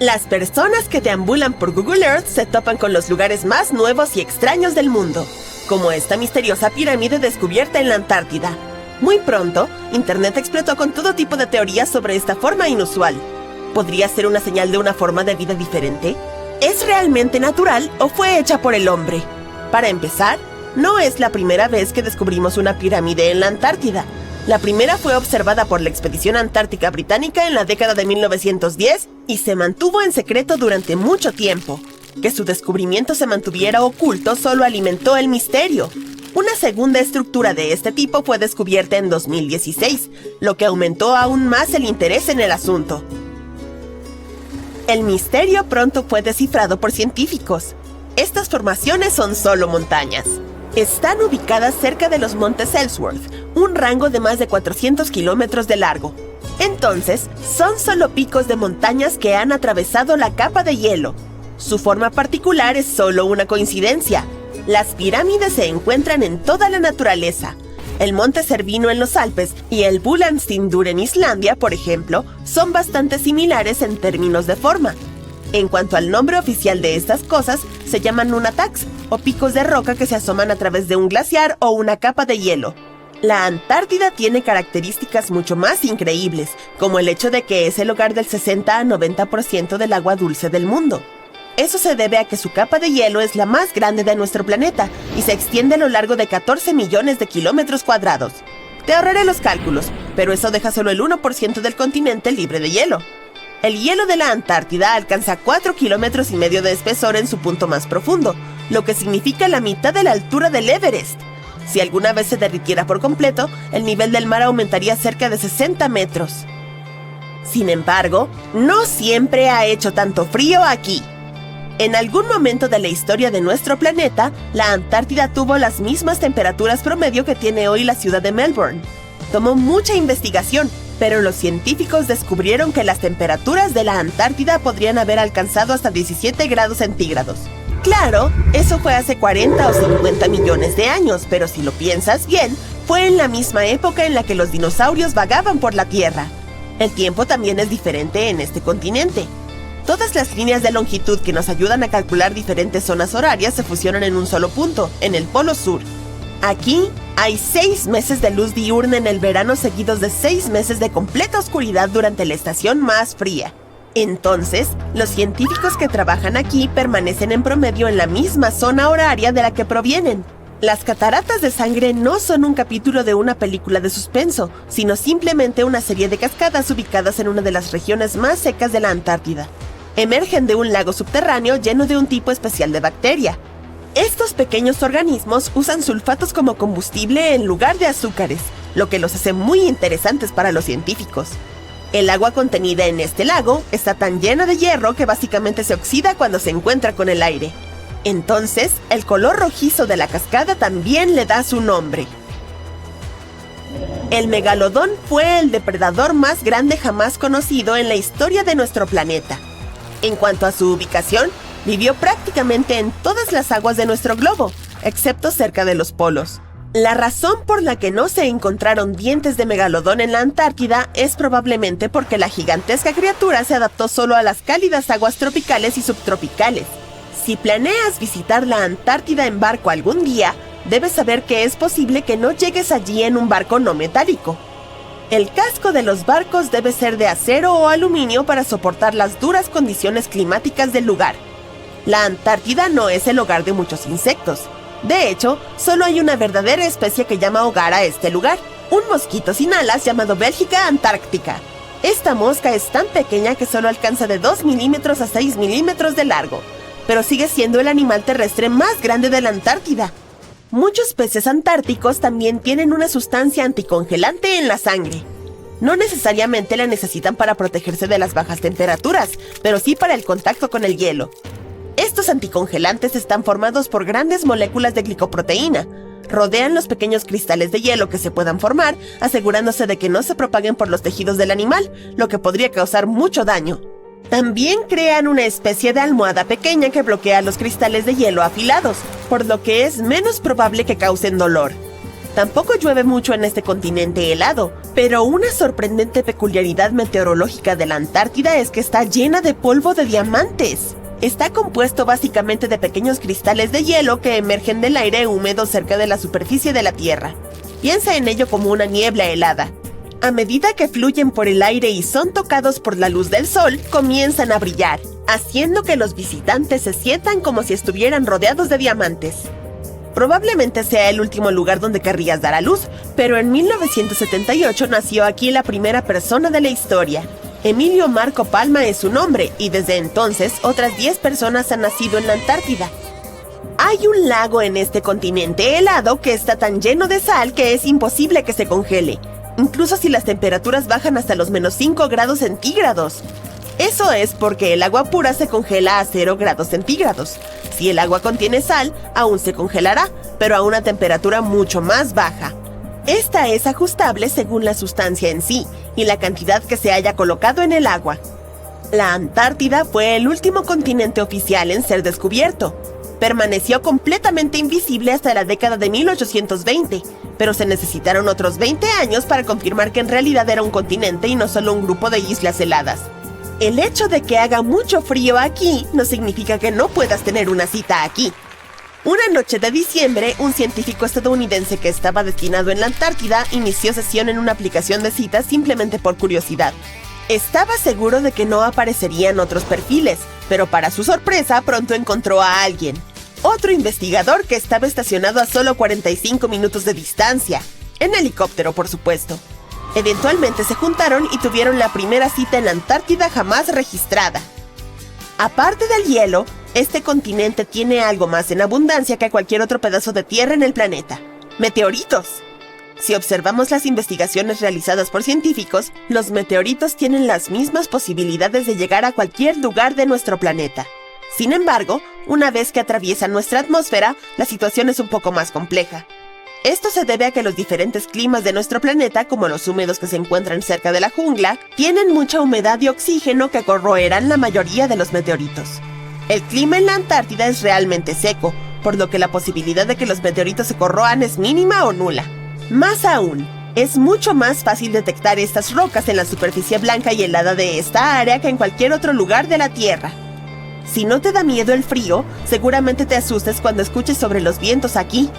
Las personas que deambulan por Google Earth se topan con los lugares más nuevos y extraños del mundo, como esta misteriosa pirámide descubierta en la Antártida. Muy pronto, Internet explotó con todo tipo de teorías sobre esta forma inusual. ¿Podría ser una señal de una forma de vida diferente? ¿Es realmente natural o fue hecha por el hombre? Para empezar, no es la primera vez que descubrimos una pirámide en la Antártida. La primera fue observada por la Expedición Antártica Británica en la década de 1910 y se mantuvo en secreto durante mucho tiempo. Que su descubrimiento se mantuviera oculto solo alimentó el misterio. Una segunda estructura de este tipo fue descubierta en 2016, lo que aumentó aún más el interés en el asunto. El misterio pronto fue descifrado por científicos. Estas formaciones son solo montañas. Están ubicadas cerca de los montes Ellsworth, un rango de más de 400 kilómetros de largo. Entonces, son solo picos de montañas que han atravesado la capa de hielo. Su forma particular es solo una coincidencia. Las pirámides se encuentran en toda la naturaleza. El monte Cervino en los Alpes y el Bulandstindur en Islandia, por ejemplo, son bastante similares en términos de forma. En cuanto al nombre oficial de estas cosas, se llaman nunataks, o picos de roca que se asoman a través de un glaciar o una capa de hielo. La Antártida tiene características mucho más increíbles, como el hecho de que es el hogar del 60 a 90% del agua dulce del mundo. Eso se debe a que su capa de hielo es la más grande de nuestro planeta y se extiende a lo largo de 14 millones de kilómetros cuadrados. Te ahorraré los cálculos, pero eso deja solo el 1% del continente libre de hielo. El hielo de la Antártida alcanza 4,5 kilómetros de espesor en su punto más profundo, lo que significa la mitad de la altura del Everest. Si alguna vez se derritiera por completo, el nivel del mar aumentaría cerca de 60 metros. Sin embargo, no siempre ha hecho tanto frío aquí. En algún momento de la historia de nuestro planeta, la Antártida tuvo las mismas temperaturas promedio que tiene hoy la ciudad de Melbourne. Tomó mucha investigación, pero los científicos descubrieron que las temperaturas de la Antártida podrían haber alcanzado hasta 17 grados centígrados. Claro, eso fue hace 40 o 50 millones de años, pero si lo piensas bien, fue en la misma época en la que los dinosaurios vagaban por la Tierra. El tiempo también es diferente en este continente. Todas las líneas de longitud que nos ayudan a calcular diferentes zonas horarias se fusionan en un solo punto, en el Polo Sur. Aquí hay 6 meses de luz diurna en el verano seguidos de 6 meses de completa oscuridad durante la estación más fría. Entonces, los científicos que trabajan aquí permanecen en promedio en la misma zona horaria de la que provienen. Las cataratas de sangre no son un capítulo de una película de suspenso, sino simplemente una serie de cascadas ubicadas en una de las regiones más secas de la Antártida. Emergen de un lago subterráneo lleno de un tipo especial de bacteria. Estos pequeños organismos usan sulfatos como combustible en lugar de azúcares, lo que los hace muy interesantes para los científicos. El agua contenida en este lago está tan llena de hierro que básicamente se oxida cuando se encuentra con el aire. Entonces, el color rojizo de la cascada también le da su nombre. El megalodón fue el depredador más grande jamás conocido en la historia de nuestro planeta. En cuanto a su ubicación, vivió prácticamente en todas las aguas de nuestro globo, excepto cerca de los polos. La razón por la que no se encontraron dientes de megalodón en la Antártida es probablemente porque la gigantesca criatura se adaptó solo a las cálidas aguas tropicales y subtropicales. Si planeas visitar la Antártida en barco algún día, debes saber que es posible que no llegues allí en un barco no metálico. El casco de los barcos debe ser de acero o aluminio para soportar las duras condiciones climáticas del lugar. La Antártida no es el hogar de muchos insectos. De hecho, solo hay una verdadera especie que llama hogar a este lugar, un mosquito sin alas llamado Belgica antárctica. Esta mosca es tan pequeña que solo alcanza de 2 milímetros a 6 milímetros de largo, pero sigue siendo el animal terrestre más grande de la Antártida. Muchos peces antárticos también tienen una sustancia anticongelante en la sangre. No necesariamente la necesitan para protegerse de las bajas temperaturas, pero sí para el contacto con el hielo. Estos anticongelantes están formados por grandes moléculas de glicoproteína. Rodean los pequeños cristales de hielo que se puedan formar, asegurándose de que no se propaguen por los tejidos del animal, lo que podría causar mucho daño. También crean una especie de almohada pequeña que bloquea los cristales de hielo afilados, por lo que es menos probable que causen dolor. Tampoco llueve mucho en este continente helado, pero una sorprendente peculiaridad meteorológica de la Antártida es que está llena de polvo de diamantes. Está compuesto básicamente de pequeños cristales de hielo que emergen del aire húmedo cerca de la superficie de la Tierra. Piensa en ello como una niebla helada. A medida que fluyen por el aire y son tocados por la luz del sol, comienzan a brillar, haciendo que los visitantes se sientan como si estuvieran rodeados de diamantes. Probablemente sea el último lugar donde querrías dar a luz, pero en 1978 nació aquí la primera persona de la historia. Emilio Marco Palma es su nombre, y desde entonces otras 10 personas han nacido en la Antártida. Hay un lago en este continente helado que está tan lleno de sal que es imposible que se congele, incluso si las temperaturas bajan hasta los -5 grados centígrados. Eso es porque el agua pura se congela a 0 grados centígrados. Si el agua contiene sal, aún se congelará, pero a una temperatura mucho más baja. Esta es ajustable según la sustancia en sí y la cantidad que se haya colocado en el agua. La Antártida fue el último continente oficial en ser descubierto. Permaneció completamente invisible hasta la década de 1820, pero se necesitaron otros 20 años para confirmar que en realidad era un continente y no solo un grupo de islas heladas. El hecho de que haga mucho frío aquí no significa que no puedas tener una cita aquí. Una noche de diciembre, un científico estadounidense que estaba destinado en la Antártida inició sesión en una aplicación de citas simplemente por curiosidad. Estaba seguro de que no aparecerían otros perfiles, pero para su sorpresa pronto encontró a alguien. Otro investigador que estaba estacionado a solo 45 minutos de distancia. En helicóptero, por supuesto. Eventualmente se juntaron y tuvieron la primera cita en la Antártida jamás registrada. Aparte del hielo, este continente tiene algo más en abundancia que cualquier otro pedazo de tierra en el planeta: meteoritos. Si observamos las investigaciones realizadas por científicos, los meteoritos tienen las mismas posibilidades de llegar a cualquier lugar de nuestro planeta. Sin embargo, una vez que atraviesan nuestra atmósfera, la situación es un poco más compleja. Esto se debe a que los diferentes climas de nuestro planeta, como los húmedos que se encuentran cerca de la jungla, tienen mucha humedad y oxígeno que corroerán la mayoría de los meteoritos. El clima en la Antártida es realmente seco, por lo que la posibilidad de que los meteoritos se corroan es mínima o nula. Más aún, es mucho más fácil detectar estas rocas en la superficie blanca y helada de esta área que en cualquier otro lugar de la Tierra. Si no te da miedo el frío, seguramente te asustes cuando escuches sobre los vientos aquí.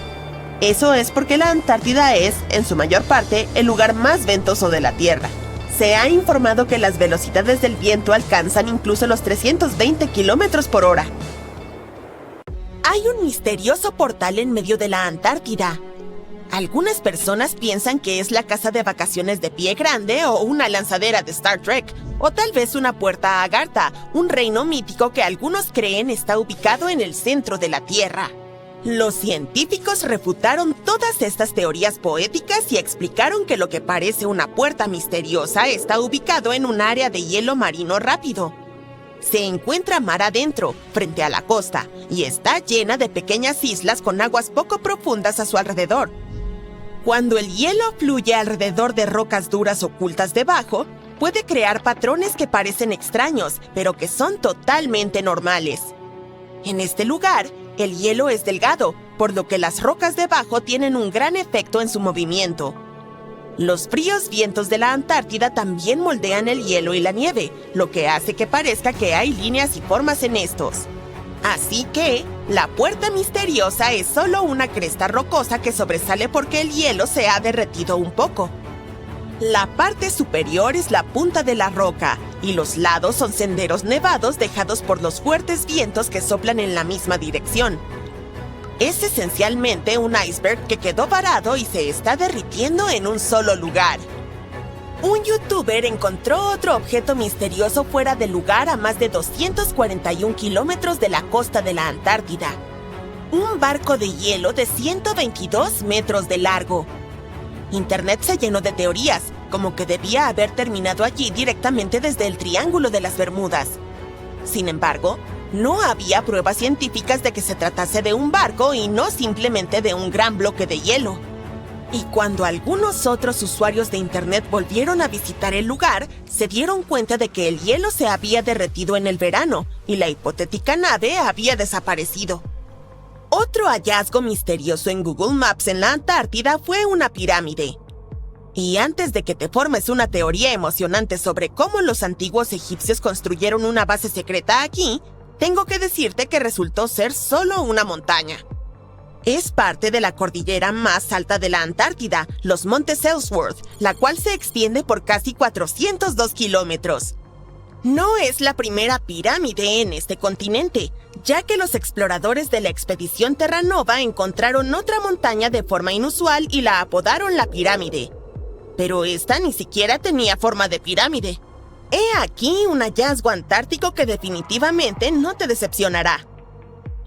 Eso es porque la Antártida es, en su mayor parte, el lugar más ventoso de la Tierra. Se ha informado que las velocidades del viento alcanzan incluso los 320 kilómetros por hora. Hay un misterioso portal en medio de la Antártida. Algunas personas piensan que es la casa de vacaciones de Pie Grande o una lanzadera de Star Trek, o tal vez una puerta a Agartha, un reino mítico que algunos creen está ubicado en el centro de la Tierra. Los científicos refutaron todas estas teorías poéticas y explicaron que lo que parece una puerta misteriosa está ubicado en un área de hielo marino rápido. Se encuentra mar adentro, frente a la costa, y está llena de pequeñas islas con aguas poco profundas a su alrededor. Cuando el hielo fluye alrededor de rocas duras ocultas debajo, puede crear patrones que parecen extraños, pero que son totalmente normales. En este lugar, el hielo es delgado, por lo que las rocas debajo tienen un gran efecto en su movimiento. Los fríos vientos de la Antártida también moldean el hielo y la nieve, lo que hace que parezca que hay líneas y formas en estos. Así que, la puerta misteriosa es solo una cresta rocosa que sobresale porque el hielo se ha derretido un poco. La parte superior es la punta de la roca, y los lados son senderos nevados dejados por los fuertes vientos que soplan en la misma dirección. Es esencialmente un iceberg que quedó varado y se está derritiendo en un solo lugar. Un youtuber encontró otro objeto misterioso fuera del lugar a más de 241 kilómetros de la costa de la Antártida. Un barco de hielo de 122 metros de largo. Internet se llenó de teorías, como que debía haber terminado allí directamente desde el Triángulo de las Bermudas. Sin embargo, no había pruebas científicas de que se tratase de un barco y no simplemente de un gran bloque de hielo. Y cuando algunos otros usuarios de Internet volvieron a visitar el lugar, se dieron cuenta de que el hielo se había derretido en el verano y la hipotética nave había desaparecido. Otro hallazgo misterioso en Google Maps en la Antártida fue una pirámide. Y antes de que te formes una teoría emocionante sobre cómo los antiguos egipcios construyeron una base secreta aquí, tengo que decirte que resultó ser solo una montaña. Es parte de la cordillera más alta de la Antártida, los Montes Ellsworth, la cual se extiende por casi 402 kilómetros. No es la primera pirámide en este continente, ya que los exploradores de la expedición Terra Nova encontraron otra montaña de forma inusual y la apodaron la pirámide. Pero esta ni siquiera tenía forma de pirámide. He aquí un hallazgo antártico que definitivamente no te decepcionará.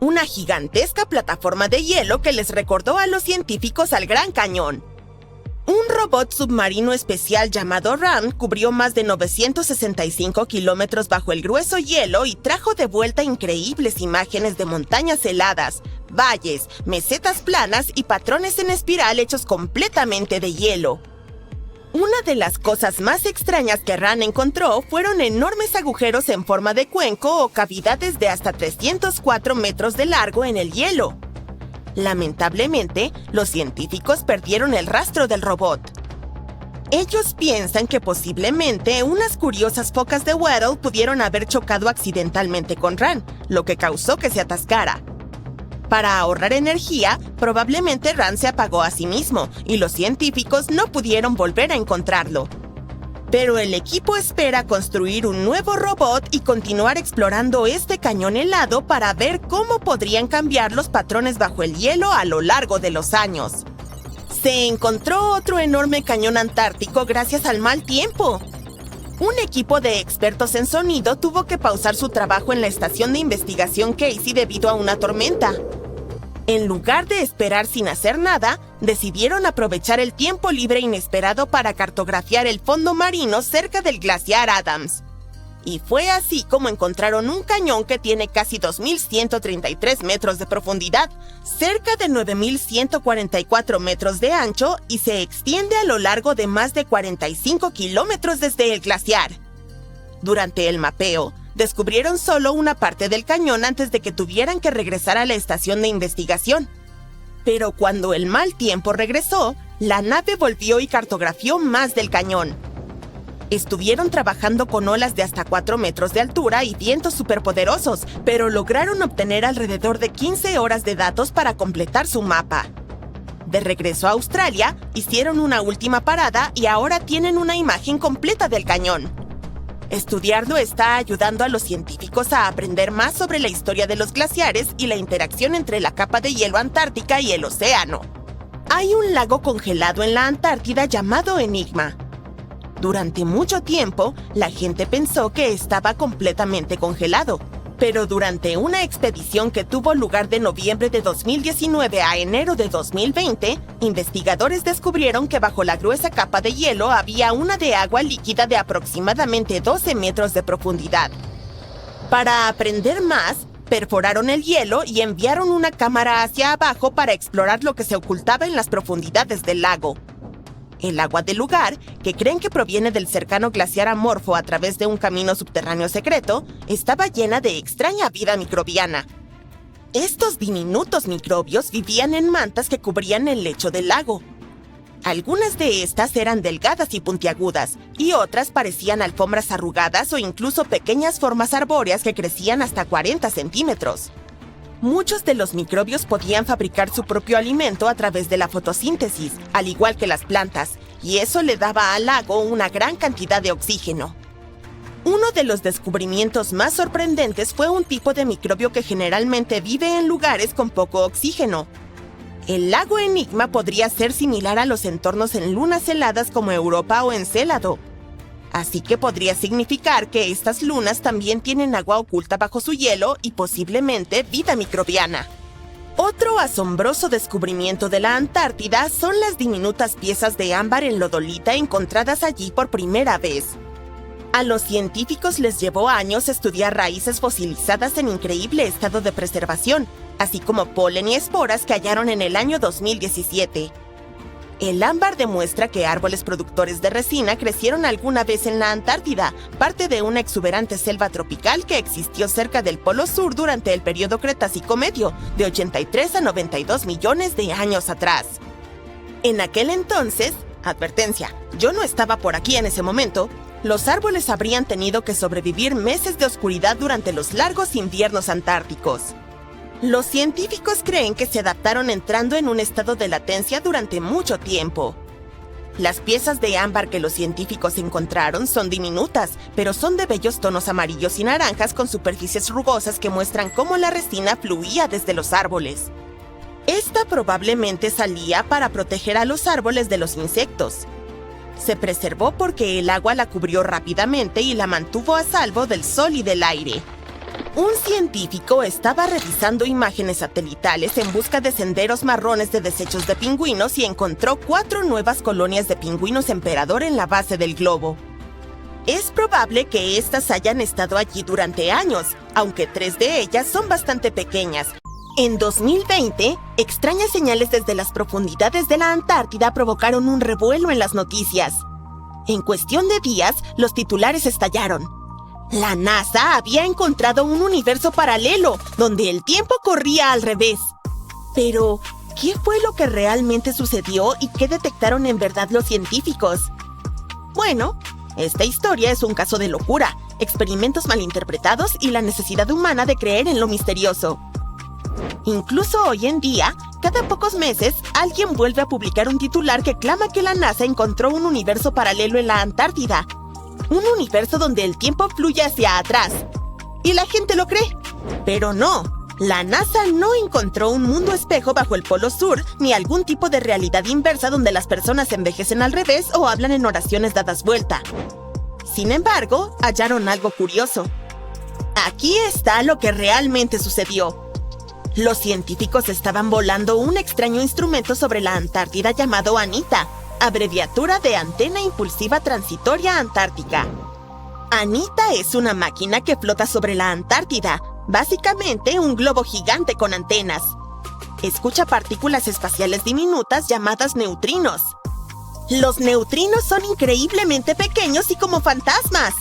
Una gigantesca plataforma de hielo que les recordó a los científicos al Gran Cañón. Un robot submarino especial llamado Ram cubrió más de 965 kilómetros bajo el grueso hielo y trajo de vuelta increíbles imágenes de montañas heladas, valles, mesetas planas y patrones en espiral hechos completamente de hielo. Una de las cosas más extrañas que Ram encontró fueron enormes agujeros en forma de cuenco o cavidades de hasta 304 metros de largo en el hielo. Lamentablemente, los científicos perdieron el rastro del robot. Ellos piensan que posiblemente unas curiosas focas de Weddell pudieron haber chocado accidentalmente con Ram, lo que causó que se atascara. Para ahorrar energía, probablemente Ram se apagó a sí mismo y los científicos no pudieron volver a encontrarlo. Pero el equipo espera construir un nuevo robot y continuar explorando este cañón helado para ver cómo podrían cambiar los patrones bajo el hielo a lo largo de los años. Se encontró otro enorme cañón antártico gracias al mal tiempo. Un equipo de expertos en sonido tuvo que pausar su trabajo en la estación de investigación Casey debido a una tormenta. En lugar de esperar sin hacer nada, decidieron aprovechar el tiempo libre inesperado para cartografiar el fondo marino cerca del glaciar Adams. Y fue así como encontraron un cañón que tiene casi 2.133 metros de profundidad, cerca de 9.144 metros de ancho y se extiende a lo largo de más de 45 kilómetros desde el glaciar. Durante el mapeo, descubrieron solo una parte del cañón antes de que tuvieran que regresar a la estación de investigación. Pero cuando el mal tiempo regresó, la nave volvió y cartografió más del cañón. Estuvieron trabajando con olas de hasta 4 metros de altura y vientos superpoderosos, pero lograron obtener alrededor de 15 horas de datos para completar su mapa. De regreso a Australia, hicieron una última parada y ahora tienen una imagen completa del cañón. Estudiarlo está ayudando a los científicos a aprender más sobre la historia de los glaciares y la interacción entre la capa de hielo antártica y el océano. Hay un lago congelado en la Antártida llamado Enigma. Durante mucho tiempo, la gente pensó que estaba completamente congelado, pero durante una expedición que tuvo lugar de noviembre de 2019 a enero de 2020, investigadores descubrieron que bajo la gruesa capa de hielo había una de agua líquida de aproximadamente 12 metros de profundidad. Para aprender más, perforaron el hielo y enviaron una cámara hacia abajo para explorar lo que se ocultaba en las profundidades del lago. El agua del lugar, que creen que proviene del cercano glaciar Amorfo a través de un camino subterráneo secreto, estaba llena de extraña vida microbiana. Estos diminutos microbios vivían en mantas que cubrían el lecho del lago. Algunas de estas eran delgadas y puntiagudas, y otras parecían alfombras arrugadas o incluso pequeñas formas arbóreas que crecían hasta 40 centímetros. Muchos de los microbios podían fabricar su propio alimento a través de la fotosíntesis, al igual que las plantas, y eso le daba al lago una gran cantidad de oxígeno. Uno de los descubrimientos más sorprendentes fue un tipo de microbio que generalmente vive en lugares con poco oxígeno. El lago Enigma podría ser similar a los entornos en lunas heladas como Europa o Encélado. Así que podría significar que estas lunas también tienen agua oculta bajo su hielo y posiblemente vida microbiana. Otro asombroso descubrimiento de la Antártida son las diminutas piezas de ámbar en lodolita encontradas allí por primera vez. A los científicos les llevó años estudiar raíces fosilizadas en increíble estado de preservación, así como polen y esporas que hallaron en el año 2017. El ámbar demuestra que árboles productores de resina crecieron alguna vez en la Antártida, parte de una exuberante selva tropical que existió cerca del Polo Sur durante el período Cretácico Medio, de 83 a 92 millones de años atrás. En aquel entonces, advertencia, yo no estaba por aquí en ese momento, los árboles habrían tenido que sobrevivir meses de oscuridad durante los largos inviernos antárticos. Los científicos creen que se adaptaron entrando en un estado de latencia durante mucho tiempo. Las piezas de ámbar que los científicos encontraron son diminutas, pero son de bellos tonos amarillos y naranjas con superficies rugosas que muestran cómo la resina fluía desde los árboles. Esta probablemente salía para proteger a los árboles de los insectos. Se preservó porque el agua la cubrió rápidamente y la mantuvo a salvo del sol y del aire. Un científico estaba revisando imágenes satelitales en busca de senderos marrones de desechos de pingüinos y encontró 4 nuevas colonias de pingüinos emperador en la base del globo. Es probable que estas hayan estado allí durante años, aunque 3 de ellas son bastante pequeñas. En 2020, extrañas señales desde las profundidades de la Antártida provocaron un revuelo en las noticias. En cuestión de días, los titulares estallaron. La NASA había encontrado un universo paralelo, donde el tiempo corría al revés. Pero, ¿qué fue lo que realmente sucedió y qué detectaron en verdad los científicos? Bueno, esta historia es un caso de locura, experimentos malinterpretados y la necesidad humana de creer en lo misterioso. Incluso hoy en día, cada pocos meses, alguien vuelve a publicar un titular que clama que la NASA encontró un universo paralelo en la Antártida. Un universo donde el tiempo fluye hacia atrás. Y la gente lo cree. Pero no, la NASA no encontró un mundo espejo bajo el Polo Sur, ni algún tipo de realidad inversa donde las personas envejecen al revés o hablan en oraciones dadas vuelta. Sin embargo, hallaron algo curioso. Aquí está lo que realmente sucedió. Los científicos estaban volando un extraño instrumento sobre la Antártida llamado ANITA, abreviatura de Antena Impulsiva Transitoria Antártica. ANITA es una máquina que flota sobre la Antártida, básicamente un globo gigante con antenas. Escucha partículas espaciales diminutas llamadas neutrinos. Los neutrinos son increíblemente pequeños y como fantasmas.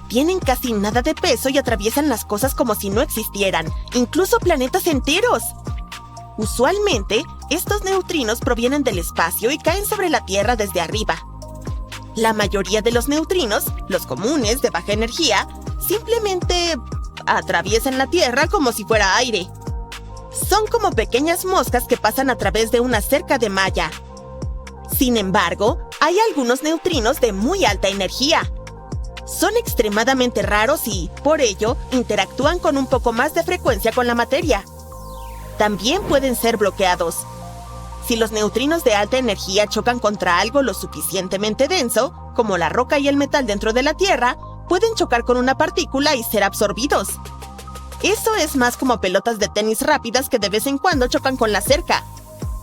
Tienen casi nada de peso y atraviesan las cosas como si no existieran, incluso planetas enteros. Usualmente, estos neutrinos provienen del espacio y caen sobre la Tierra desde arriba. La mayoría de los neutrinos, los comunes de baja energía, simplemente atraviesan la Tierra como si fuera aire. Son como pequeñas moscas que pasan a través de una cerca de malla. Sin embargo, hay algunos neutrinos de muy alta energía. Son extremadamente raros y, por ello, interactúan con un poco más de frecuencia con la materia. También pueden ser bloqueados. Si los neutrinos de alta energía chocan contra algo lo suficientemente denso, como la roca y el metal dentro de la Tierra, pueden chocar con una partícula y ser absorbidos. Eso es más como pelotas de tenis rápidas que de vez en cuando chocan con la cerca.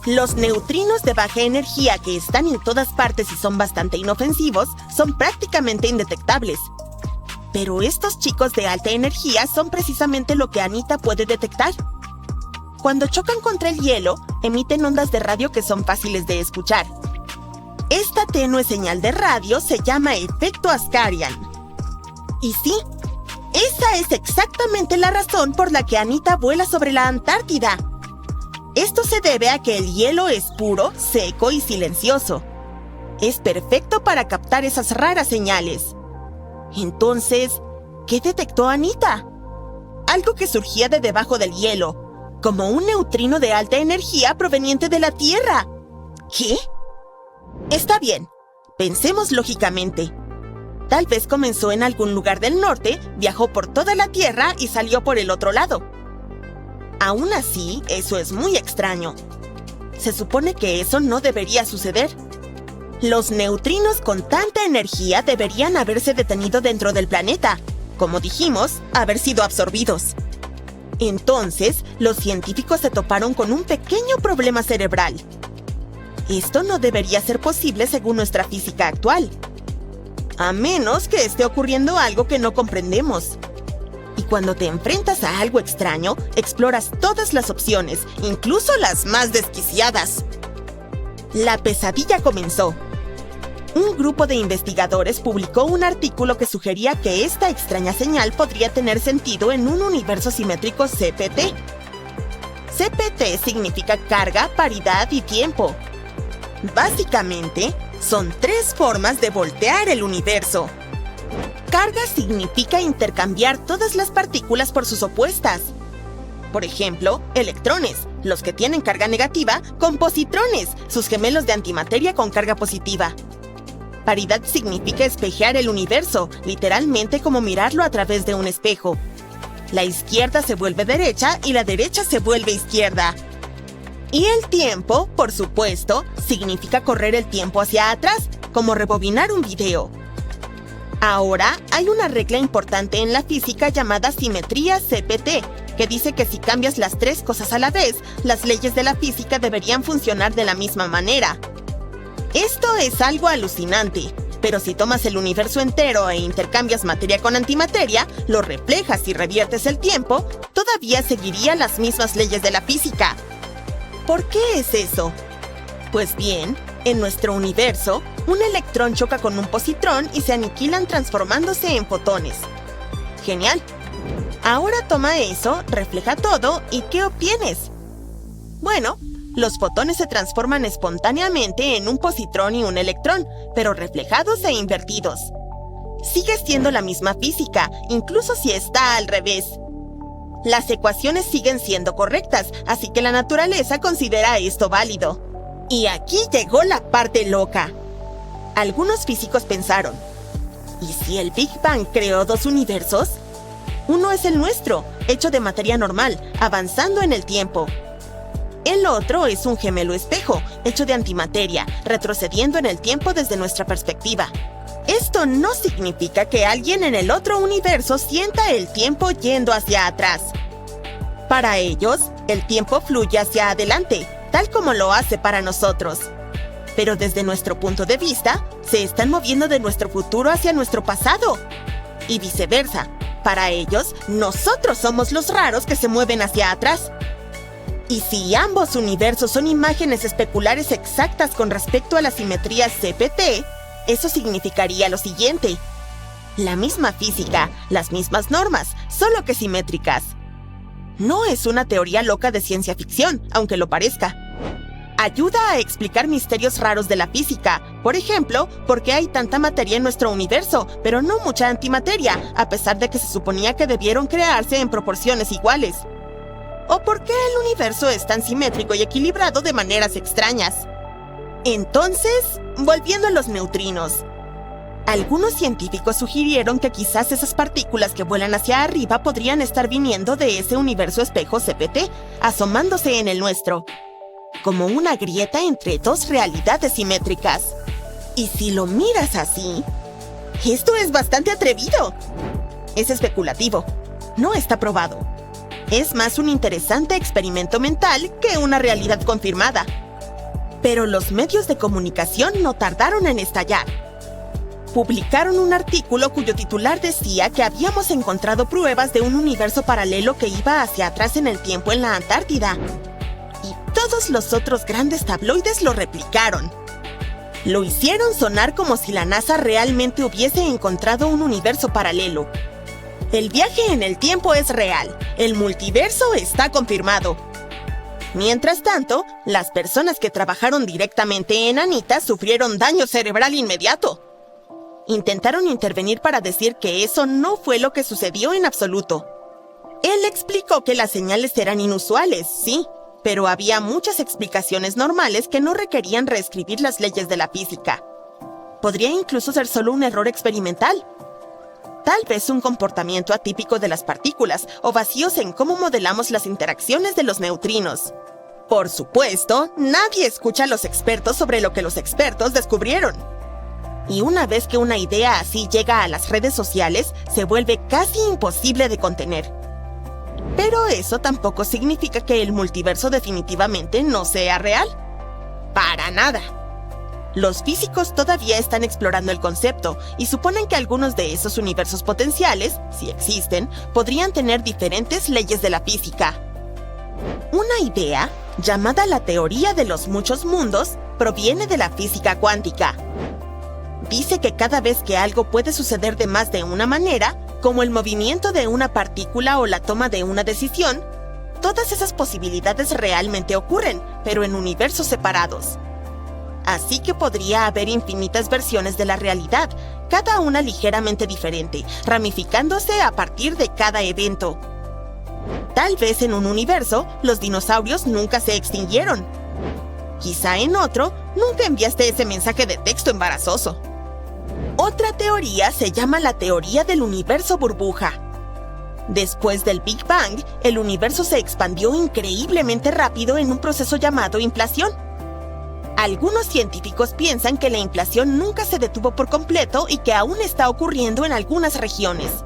Los neutrinos de baja energía que están en todas partes y son bastante inofensivos son prácticamente indetectables. Pero estos chicos de alta energía son precisamente lo que ANITA puede detectar. Cuando chocan contra el hielo, emiten ondas de radio que son fáciles de escuchar. Esta tenue señal de radio se llama efecto Ascarian. Y sí, esa es exactamente la razón por la que ANITA vuela sobre la Antártida. Esto se debe a que el hielo es puro, seco y silencioso. Es perfecto para captar esas raras señales. Entonces, ¿qué detectó ANITA? Algo que surgía de debajo del hielo, como un neutrino de alta energía proveniente de la Tierra. ¿Qué? Está bien, pensemos lógicamente. Tal vez comenzó en algún lugar del norte, viajó por toda la Tierra y salió por el otro lado. Aún así, eso es muy extraño. Se supone que eso no debería suceder. Los neutrinos con tanta energía deberían haberse detenido dentro del planeta, como dijimos, haber sido absorbidos. Entonces, los científicos se toparon con un pequeño problema cerebral. Esto no debería ser posible según nuestra física actual, a menos que esté ocurriendo algo que no comprendemos. Y cuando te enfrentas a algo extraño, exploras todas las opciones, incluso las más desquiciadas. La pesadilla comenzó. Un grupo de investigadores publicó un artículo que sugería que esta extraña señal podría tener sentido en un universo simétrico CPT. CPT significa carga, paridad y tiempo. Básicamente, son tres formas de voltear el universo. Carga significa intercambiar todas las partículas por sus opuestas. Por ejemplo, electrones, los que tienen carga negativa, con positrones, sus gemelos de antimateria con carga positiva. Paridad significa espejear el universo, literalmente como mirarlo a través de un espejo. La izquierda se vuelve derecha y la derecha se vuelve izquierda. Y el tiempo, por supuesto, significa correr el tiempo hacia atrás, como rebobinar un video. Ahora, hay una regla importante en la física llamada simetría CPT, que dice que si cambias las tres cosas a la vez, las leyes de la física deberían funcionar de la misma manera. Esto es algo alucinante, pero si tomas el universo entero e intercambias materia con antimateria, lo reflejas y reviertes el tiempo, todavía seguiría las mismas leyes de la física. ¿Por qué es eso? Pues bien, en nuestro universo, un electrón choca con un positrón y se aniquilan transformándose en fotones. ¡Genial! Ahora toma eso, refleja todo y ¿qué obtienes? Bueno, los fotones se transforman espontáneamente en un positrón y un electrón, pero reflejados e invertidos. Sigue siendo la misma física, incluso si está al revés. Las ecuaciones siguen siendo correctas, así que la naturaleza considera esto válido. Y aquí llegó la parte loca. Algunos físicos pensaron, ¿y si el Big Bang creó dos universos? Uno es el nuestro, hecho de materia normal, avanzando en el tiempo. El otro es un gemelo espejo, hecho de antimateria, retrocediendo en el tiempo desde nuestra perspectiva. Esto no significa que alguien en el otro universo sienta el tiempo yendo hacia atrás. Para ellos, el tiempo fluye hacia adelante, tal como lo hace para nosotros. Pero desde nuestro punto de vista, se están moviendo de nuestro futuro hacia nuestro pasado. Y viceversa, para ellos, nosotros somos los raros que se mueven hacia atrás. Y si ambos universos son imágenes especulares exactas con respecto a la simetría CPT, eso significaría lo siguiente. La misma física, las mismas normas, solo que simétricas. No es una teoría loca de ciencia ficción, aunque lo parezca. Ayuda a explicar misterios raros de la física. Por ejemplo, ¿por qué hay tanta materia en nuestro universo, pero no mucha antimateria, a pesar de que se suponía que debieron crearse en proporciones iguales? ¿O por qué el universo es tan simétrico y equilibrado de maneras extrañas? Entonces, volviendo a los neutrinos. Algunos científicos sugirieron que quizás esas partículas que vuelan hacia arriba podrían estar viniendo de ese universo espejo CPT, asomándose en el nuestro, como una grieta entre dos realidades simétricas. Y si lo miras así, esto es bastante atrevido. Es especulativo, no está probado. Es más un interesante experimento mental que una realidad confirmada. Pero los medios de comunicación no tardaron en estallar. Publicaron un artículo cuyo titular decía que habíamos encontrado pruebas de un universo paralelo que iba hacia atrás en el tiempo en la Antártida. Y todos los otros grandes tabloides lo replicaron. Lo hicieron sonar como si la NASA realmente hubiese encontrado un universo paralelo. El viaje en el tiempo es real. El multiverso está confirmado. Mientras tanto, las personas que trabajaron directamente en Anita sufrieron daño cerebral inmediato. Intentaron intervenir para decir que eso no fue lo que sucedió en absoluto. Él explicó que las señales eran inusuales, sí, pero había muchas explicaciones normales que no requerían reescribir las leyes de la física. Podría incluso ser solo un error experimental. Tal vez un comportamiento atípico de las partículas o vacíos en cómo modelamos las interacciones de los neutrinos. Por supuesto, nadie escucha a los expertos sobre lo que los expertos descubrieron. Y una vez que una idea así llega a las redes sociales, se vuelve casi imposible de contener. Pero eso tampoco significa que el multiverso definitivamente no sea real. ¡Para nada! Los físicos todavía están explorando el concepto y suponen que algunos de esos universos potenciales, si existen, podrían tener diferentes leyes de la física. Una idea llamada la teoría de los muchos mundos, proviene de la física cuántica. Dice que cada vez que algo puede suceder de más de una manera, como el movimiento de una partícula o la toma de una decisión, todas esas posibilidades realmente ocurren, pero en universos separados. Así que podría haber infinitas versiones de la realidad, cada una ligeramente diferente, ramificándose a partir de cada evento. Tal vez en un universo, los dinosaurios nunca se extinguieron. Quizá en otro, nunca enviaste ese mensaje de texto embarazoso. Otra teoría se llama la teoría del universo burbuja. Después del Big Bang, el universo se expandió increíblemente rápido en un proceso llamado inflación. Algunos científicos piensan que la inflación nunca se detuvo por completo y que aún está ocurriendo en algunas regiones.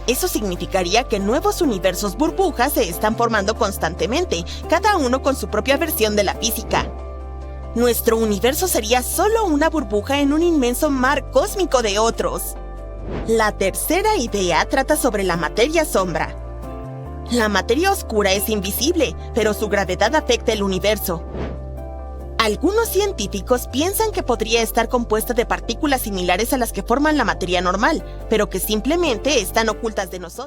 Eso significaría que nuevos universos burbujas se están formando constantemente, cada uno con su propia versión de la física. Nuestro universo sería solo una burbuja en un inmenso mar cósmico de otros. La tercera idea trata sobre la materia sombra. La materia oscura es invisible, pero su gravedad afecta el universo. Algunos científicos piensan que podría estar compuesta de partículas similares a las que forman la materia normal, pero que simplemente están ocultas de nosotros.